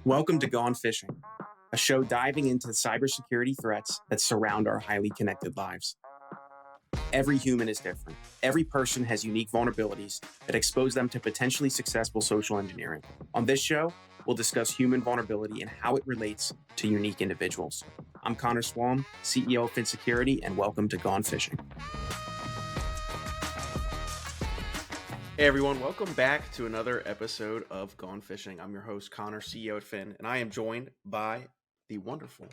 Welcome to Gone Fishing, a show diving into the cybersecurity threats that surround our highly connected lives. Every human is different. Every person has unique vulnerabilities that expose them to potentially successful social engineering. On this show, we'll discuss human vulnerability and how it relates to unique individuals. I'm Connor Swalm, CEO of Phin Security, and welcome to Gone Fishing. Hey everyone, welcome back to another episode of Gone Fishing. I'm your host, Connor, CEO at Phin, and I am joined by the wonderful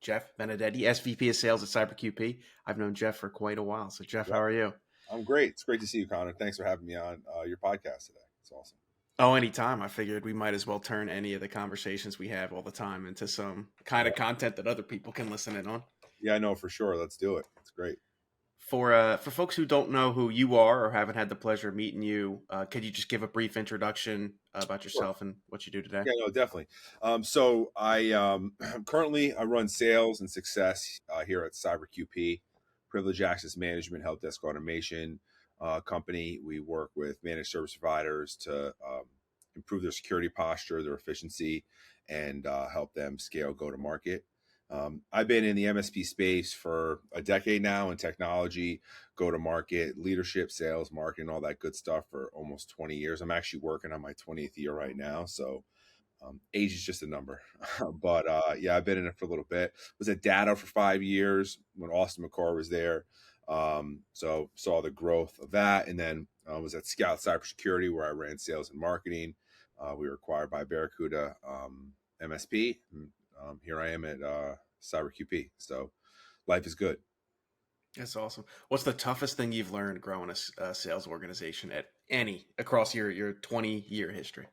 Jeff Benedetti, SVP of Sales at CyberQP. I've known Jeff for quite a while. So Jeff, how are you? I'm great. It's great to see you, Connor. Thanks for having me on your podcast today. It's awesome. Oh, anytime. I figured we might as well turn any of the conversations we have all the time into some kind of content that other people can listen in on. Yeah, I know for sure. Let's do it. It's great. For folks who don't know who you are or haven't had the pleasure of meeting you, could you just give a brief introduction about yourself and what you do today? Yeah, no, definitely. So I currently I run sales and success here at CyberQP, Privilege Access Management, Help Desk Automation company. We work with managed service providers to improve their security posture, their efficiency, and help them scale go to market. I've been in the MSP space for a decade now in technology, go to market, leadership, sales, marketing, all that good stuff for almost 20 years. I'm actually working on my 20th year right now. So age is just a number. But yeah, I've been in it for a little bit. Was at Data for 5 years when Austin McCall was there. So saw the growth of that. And then was at Scout Cybersecurity where I ran sales and marketing. We were acquired by Barracuda MSP. Here I am at CyberQP. So life is good. That's awesome. What's the toughest thing you've learned growing a sales organization across your 20-year history?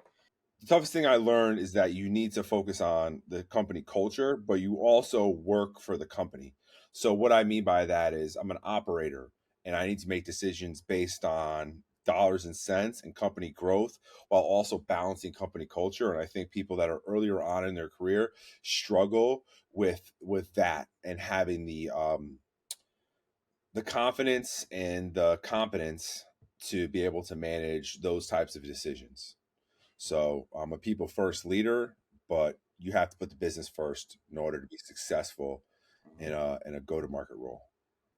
The toughest thing I learned is that you need to focus on the company culture, but you also work for the company. So what I mean by that is I'm an operator and I need to make decisions based on dollars and cents and company growth while also balancing company culture. And I think people that are earlier on in their career struggle with that and having the confidence and the competence to be able to manage those types of decisions. So I'm a people first leader, but you have to put the business first in order to be successful in a go to market role.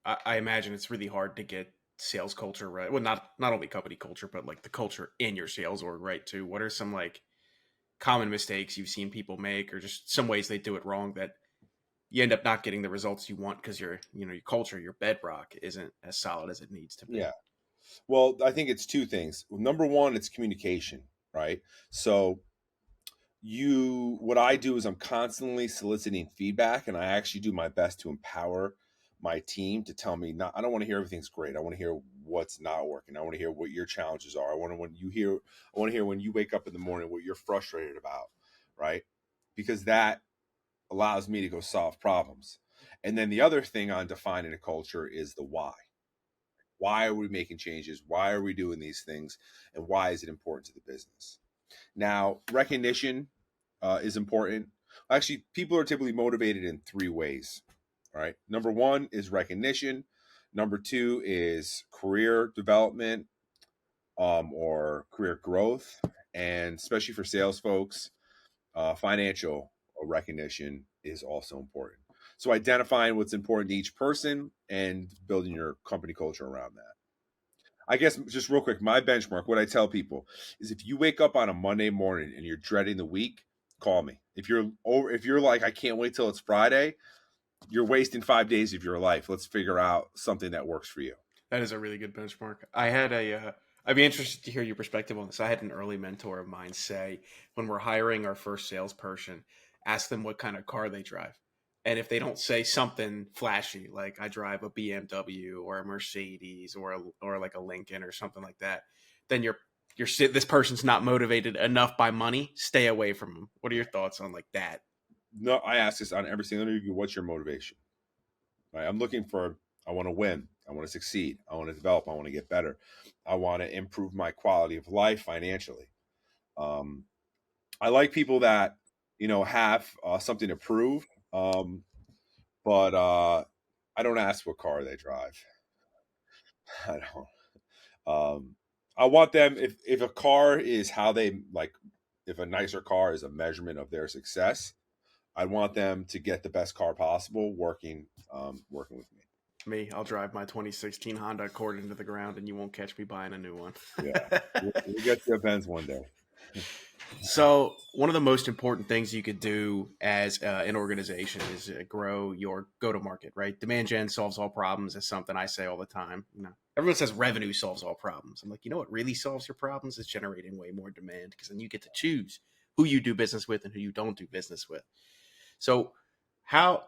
I imagine it's really hard to get sales culture right. Well, not only company culture, but like the culture in your sales org right too. What are some like common mistakes you've seen people make, or just some ways they do it wrong that you end up not getting the results you want because your culture, your bedrock isn't as solid as it needs to be? Yeah. Well, I think it's two things. Number one, it's communication, right? So what I do is I'm constantly soliciting feedback and I actually do my best to empower my team to tell me I don't want to hear everything's great. I want to hear what's not working. I want to hear what your challenges are. I want to hear when you wake up in the morning what you're frustrated about, right? Because that allows me to go solve problems. And then the other thing on defining a culture is the why. Why are we making changes? Why are we doing these things? And why is it important to the business? Now, recognition is important. Actually, people are typically motivated in three ways. All right. Number one is recognition. Number two is career development or career growth. And especially for sales folks, financial recognition is also important. So identifying what's important to each person and building your company culture around that. I guess just real quick, my benchmark, what I tell people is if you wake up on a Monday morning and you're dreading the week, call me. If you're like, I can't wait till it's Friday, you're wasting 5 days of your life. Let's figure out something that works for you. That is a really good benchmark. I'd be interested to hear your perspective on this. I had an early mentor of mine say, when we're hiring our first salesperson, ask them what kind of car they drive. And if they don't say something flashy, like I drive a BMW or a Mercedes or like a Lincoln or something like that, then this person's not motivated enough by money. Stay away from them. What are your thoughts on like that? No, I ask this on every single interview. What's your motivation? Right? I want to win. I want to succeed. I want to develop. I want to get better. I want to improve my quality of life financially. I like people that, have something to prove. But I don't ask what car they drive. I don't. I want them if a car is how they like if a nicer car is a measurement of their success, I want them to get the best car possible working working with me. Me, I'll drive my 2016 Honda Accord into the ground, and you won't catch me buying a new one. Yeah, we'll get to events one day. So, one of the most important things you could do as an organization is grow your go-to-market. Right, demand gen solves all problems is something I say all the time. Everyone says revenue solves all problems. I'm like, what really solves your problems is generating way more demand, because then you get to choose who you do business with and who you don't do business with. So, how,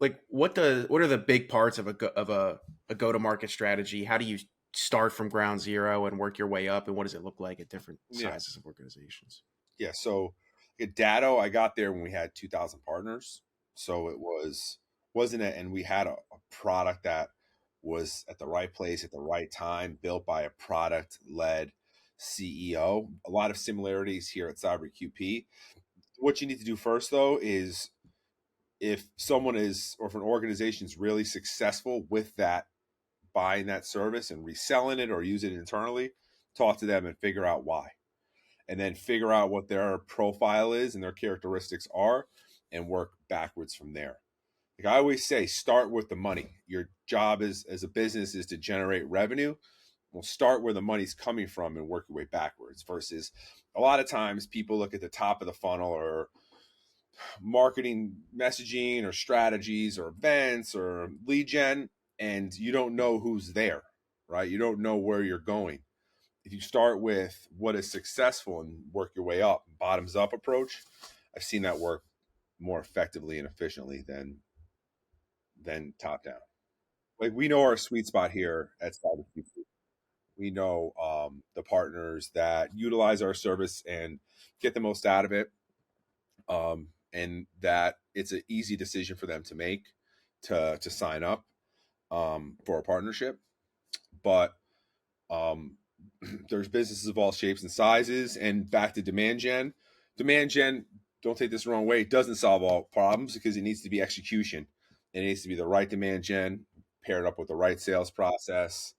like, what are the big parts of a go-to-market strategy? How do you start from ground zero and work your way up, and what does it look like at different Yeah, sizes of organizations? yeah. So at Datto, I got there when we had 2,000 partners. So wasn't it? And we had a product that was at the right place at the right time, built by a product led CEO. A lot of similarities here at CyberQP. What you need to do first, though, is if someone is, or if an organization is really successful with that, buying that service and reselling it or use it internally, talk to them and figure out why. And then figure out what their profile is and their characteristics are and work backwards from there. Like I always say, start with the money. Your job is, as a business, is to generate revenue. We'll start where the money's coming from and work your way backwards, versus a lot of times people look at the top of the funnel, or marketing messaging or strategies or events or lead gen, and you don't know who's there, right? You don't know where you're going. If you start with what is successful and work your way up, bottoms up approach, I've seen that work more effectively and efficiently than top down. Like we know our sweet spot here at CyberQP. We know the partners that utilize our service and get the most out of it, and that it's an easy decision for them to make to sign up for a partnership. But um, there's businesses of all shapes and sizes. And back to demand gen. Demand gen, don't take this the wrong way, it doesn't solve all problems, because it needs to be execution. It needs to be the right demand gen paired up with the right sales process,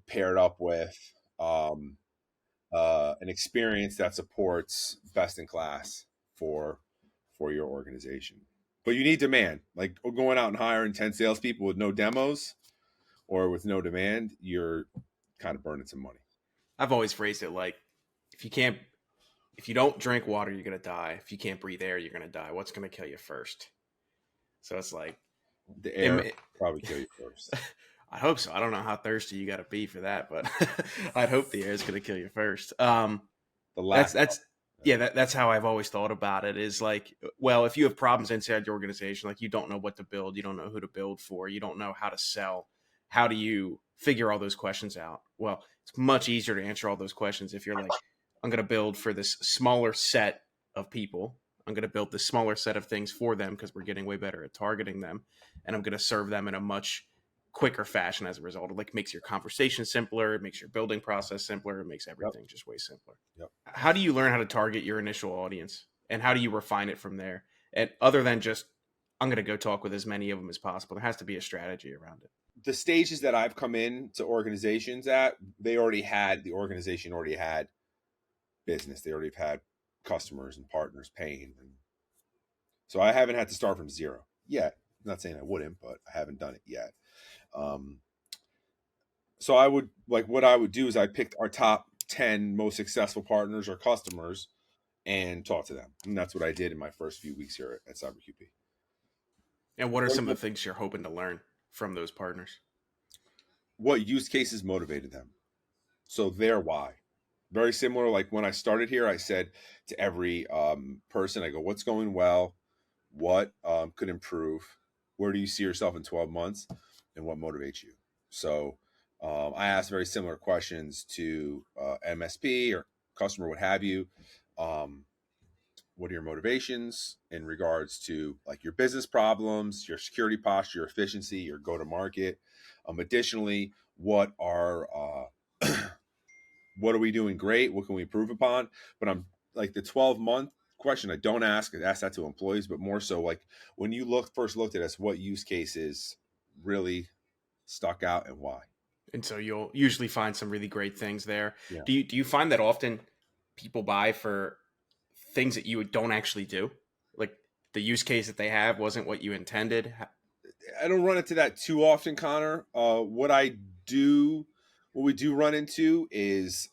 paired up with an experience that supports best in class for your organization. But you need demand. Like going out and hiring 10 salespeople with no demos or with no demand, you're kind of burning some money. I've always phrased it like, if you don't drink water, you're gonna die. If you can't breathe air, you're gonna die. What's gonna kill you first? So it's like, The air probably kill you first. I hope so. I don't know how thirsty you got to be for that, but I'd hope the air is going to kill you first. The That's last, yeah, that's how I've always thought about it. Is like, well, if you have problems inside your organization, like you don't know what to build, you don't know who to build for, you don't know how to sell. How do you figure all those questions out? Well, it's much easier to answer all those questions if you're like, I'm going to build for this smaller set of people. I'm going to build this smaller set of things for them because we're getting way better at targeting them, and I'm going to serve them in a much quicker fashion as a result. It like makes your conversation simpler, it makes your building process simpler, it makes everything just way simpler. Yep. How do you learn how to target your initial audience, and how do you refine it from there? And other than just, I'm going to go talk with as many of them as possible, there has to be a strategy around it. The stages that I've come in to organizations at, the organization already had business. They already had customers and partners paying. And so I haven't had to start from zero yet. I'm not saying I wouldn't, but I haven't done it yet. So I would, like, what I would do is I picked our top 10 most successful partners or customers and talk to them. And that's what I did in my first few weeks here at CyberQP. And what are some of the things you're hoping to learn from those partners? What use cases motivated them? So their why. Very similar. Like when I started here, I said to every person, I go, what's going well? What could improve? Where do you see yourself in 12 months? And what motivates you? So I asked very similar questions to MSP or customer, what have you. What are your motivations in regards to like your business problems, your security posture, your efficiency, your go to market? Additionally, what are what are we doing great? What can we improve upon? But I'm like the 12-month question I don't ask that to employees, but more so like when you first looked at us, what use cases really stuck out and why? And so you'll usually find some really great things there. Yeah. Do you find that often people buy for things that you don't actually do? Like the use case that they have wasn't what you intended? I don't run into that too often, Connor. What we do run into is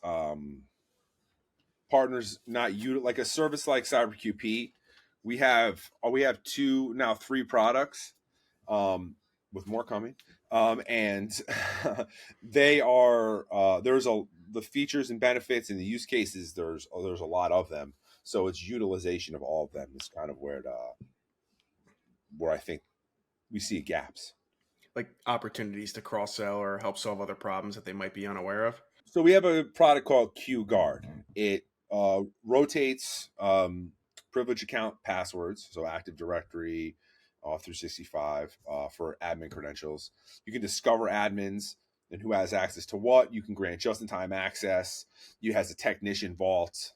partners not like a service like CyberQP. We have two, now three products, with more coming, and they are there's a the features and benefits and the use cases. There's a lot of them, so it's utilization of all of them is kind of where I think we see gaps. Like opportunities to cross sell or help solve other problems that they might be unaware of? So we have a product called Q Guard. It rotates privilege account passwords, so Active Directory, 365 for admin credentials. You can discover admins and who has access to what. You can grant just-in-time access. You has a technician vault.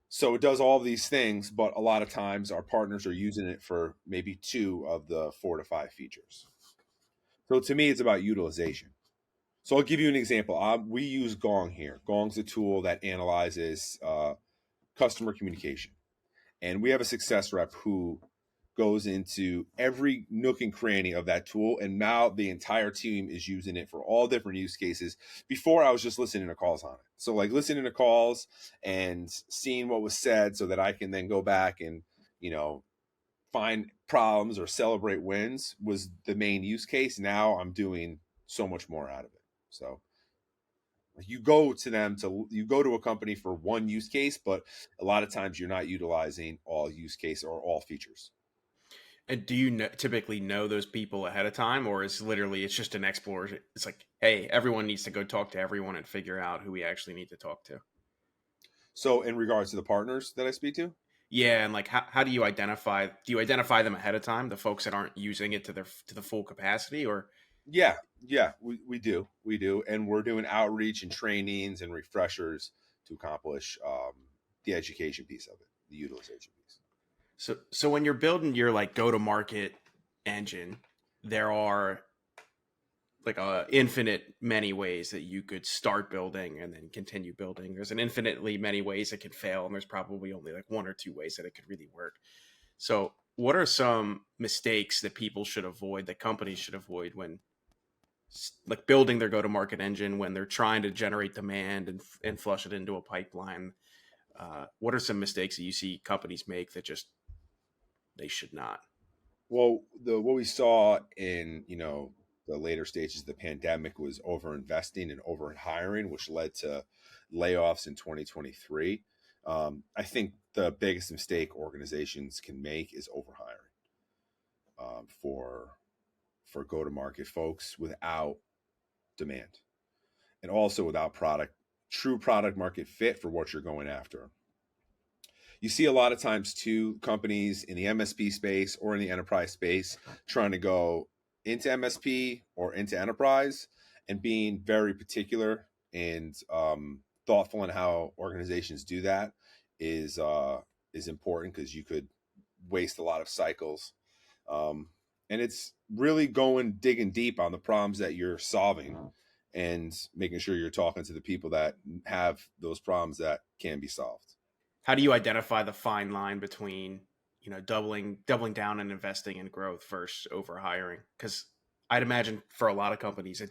So it does all of these things, but a lot of times our partners are using it for maybe two of the 4 to 5 features. So to me, it's about utilization. So I'll give you an example. We use Gong here. Gong's a tool that analyzes customer communication. And we have a success rep who goes into every nook and cranny of that tool. And now the entire team is using it for all different use cases. Before, I was just listening to calls on it. So like listening to calls and seeing what was said so that I can then go back and, find problems or celebrate wins was the main use case. Now I'm doing so much more out of it. So you go to a company for one use case, but a lot of times you're not utilizing all use case or all features. And do you typically know those people ahead of time, or is literally it's just an exploration? It's like, hey, everyone needs to go talk to everyone and figure out who we actually need to talk to. So in regards to the partners that I speak to, Yeah, and like how do you identify? Do you identify them ahead of time, the folks that aren't using it to the full capacity, or yeah, we do, and we're doing outreach and trainings and refreshers to accomplish the education piece of it, the utilization piece. so when you're building your like go to market engine, there are like infinite many ways that you could start building and then continue building. There's an infinitely many ways it could fail, and there's probably only like one or two ways that it could really work. So, what are some mistakes that people should avoid, that companies should avoid when like building their go-to-market engine, when they're trying to generate demand and flush it into a pipeline? What are some mistakes that you see companies make that just they should not? Well, what we saw in the later stages of the pandemic was over investing and over hiring, which led to layoffs in 2023. I think the biggest mistake organizations can make is over hiring for go to market folks without demand, and also without true product market fit for what you're going after. You see a lot of times too, companies in the MSP space or in the enterprise space trying to go into MSP or into enterprise and being very particular and thoughtful in how organizations do that is important, because you could waste a lot of cycles. And it's really digging deep on the problems that you're solving and making sure you're talking to the people that have those problems that can be solved. How do you identify the fine line between doubling down and investing in growth versus over hiring? Because I'd imagine for a lot of companies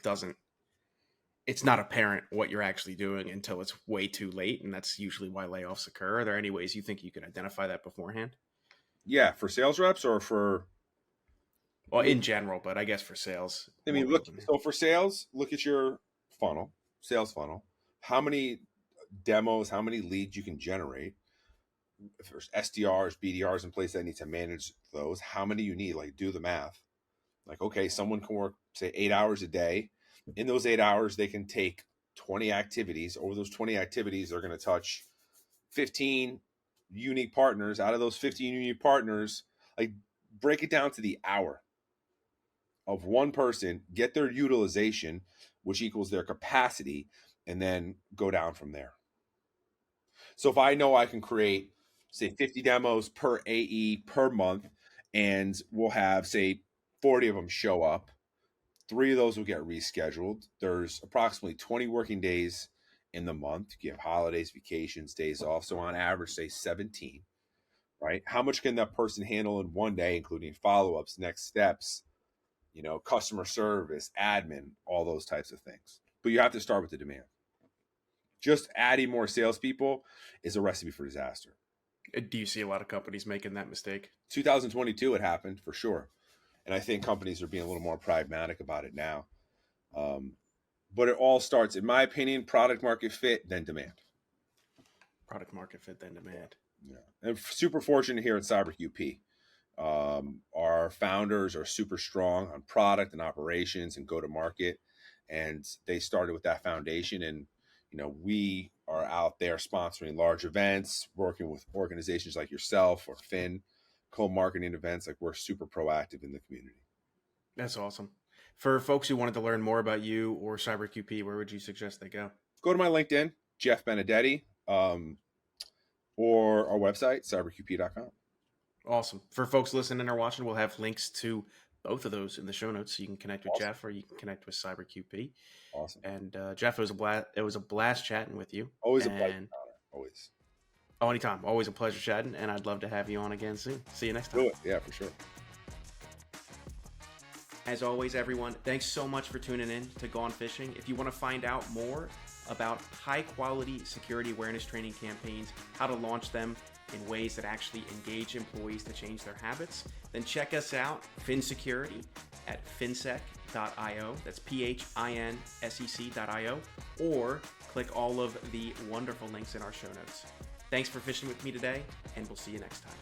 it's not apparent what you're actually doing until it's way too late, and that's usually why layoffs occur. Are there any ways you think you can identify that beforehand? Yeah, for sales reps or for Well, in general, but I guess for sales I more mean, look, relevant. so for sales, look at your sales funnel. How many demos, how many leads you can generate. If there's SDRs, BDRs in place that need to manage those, how many you need, like do the math. Like, okay, someone can work, say, 8 hours a day. In those 8 hours, they can take 20 activities. Over those 20 activities, they're going to touch 15 unique partners. Out of those 15 unique partners, like break it down to the hour of one person, get their utilization, which equals their capacity, and then go down from there. So if I know I can create, say, 50 demos per AE per month, and we'll have, say, 40 of them show up, 3 of those will get rescheduled. There's approximately 20 working days in the month. You have holidays, vacations, days off. So on average, say 17, right? How much can that person handle in one day, including follow-ups, next steps, customer service, admin, all those types of things. But you have to start with the demand. Just adding more salespeople is a recipe for disaster. Do you see a lot of companies making that mistake? 2022, it happened for sure. And I think companies are being a little more pragmatic about it now. But it all starts, in my opinion, product market fit, then demand. Product market fit, then demand. Yeah. And super fortunate here at CyberQP. Our founders are super strong on product and operations and go to market. And they started with that foundation. And, we are out there sponsoring large events, working with organizations like yourself or Phin, co-marketing events. Like, we're super proactive in the community. That's awesome. For folks who wanted to learn more about you or CyberQP, where would you suggest they go? Go to my LinkedIn, Jeff Benedetti, or our website, cyberqp.com. Awesome. For folks listening or watching, we'll have links to both of those in the show notes, so you can connect with Jeff or you can connect with CyberQP. Awesome. And Jeff, it was a blast chatting with you. Always a pleasure. Always. Oh, anytime. Always a pleasure chatting, and I'd love to have you on again soon. See you next time. Do it. Yeah, for sure. As always, everyone, thanks so much for tuning in to Gone Fishing. If you want to find out more about high-quality security awareness training campaigns, how to launch them in ways that actually engage employees to change their habits, then check us out, Phin Security, at finsec.io. That's PHINSEC.io, or click all of the wonderful links in our show notes. Thanks for fishing with me today, and we'll see you next time.